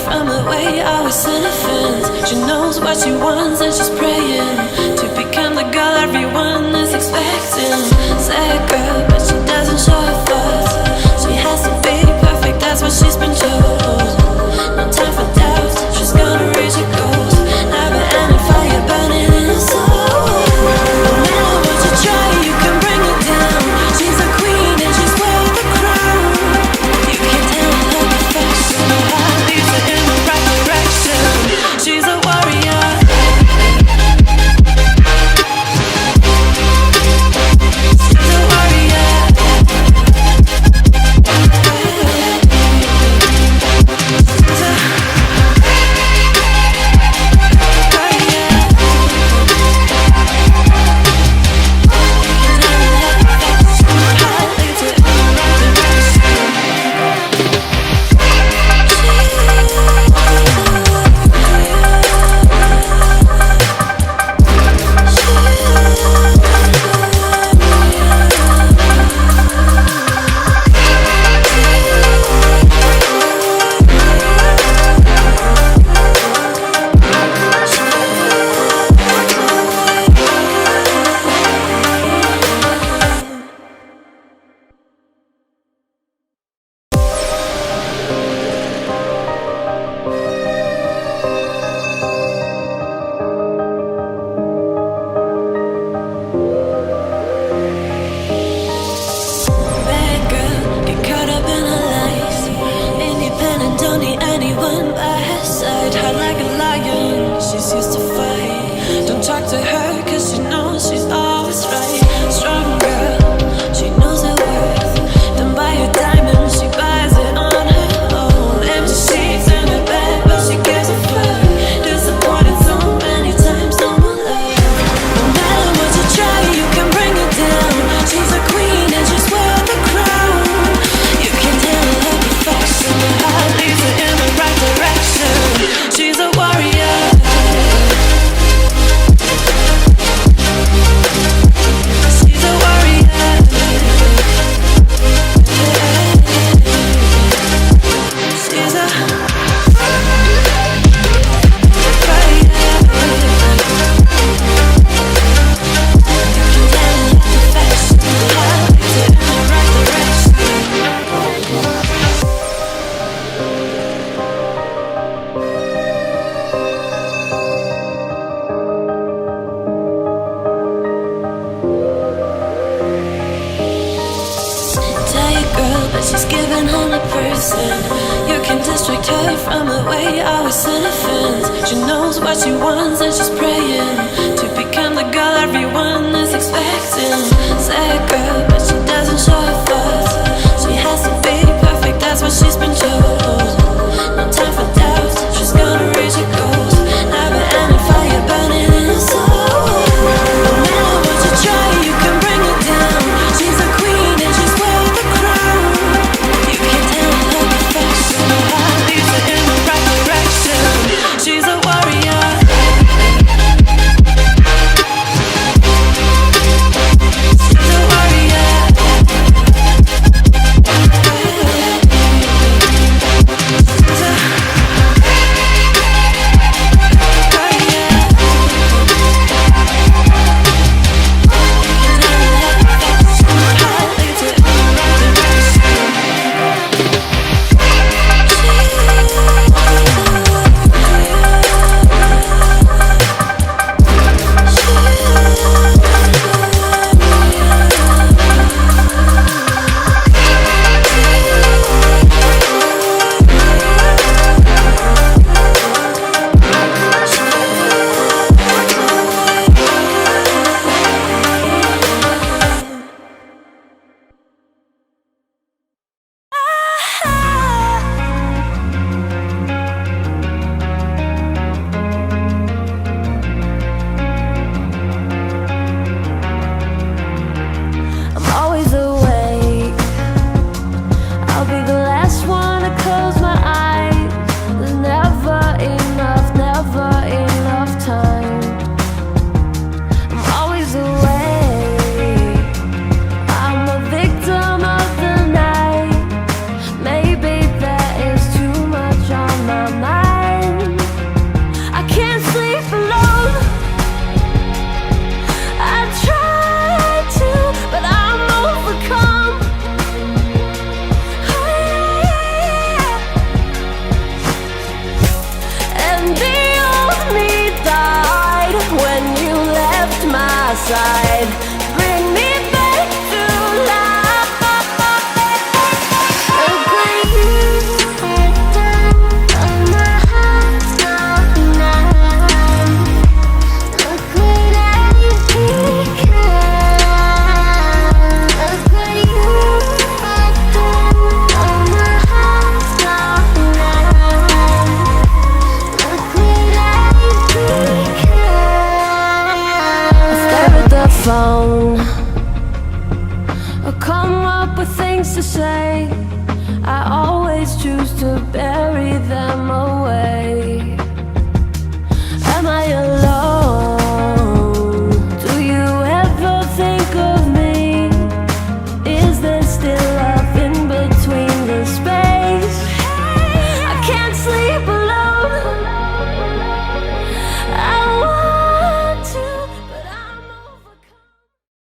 from the way always innocent. She knows what she wants and she's praying to become the girl everyone is expecting. Sad girl, but she doesn't show her thoughts. She has to be perfect, that's what she's been told. No time for doubt, she's gonna reach her goals. Never ending fire burning in her soul. No matter what you try, you can bring her down. She's a queen and she's worth the crown. You can't handle her perfection. No heart leads her in the right direction. She's a warrior. She's a warrior. She's giving 100%. You can distract her from the way always innocent. She knows what she wants and she's praying to become the girl everyone is expecting. Sad girl, but she doesn't show her thoughts. She has to be perfect, that's what she's been told. No time for doubt, she's gonna reach her goals. Never ending fire burning in her soul. No matter what you try, you can bring her down. She's a queen and she's worth the crown. You can't handle her perfection. No heart leads her in the right direction. She's a warrior. She's a warrior. inside. Bring me back to life. Look what you have done. Oh, my heart's gone now. Look what I've become. Look what you have done. Oh, my heart's gone now. Look what I've become. I stare at the phone. I come up with things to say. I always choose to bury them away. Am I alone?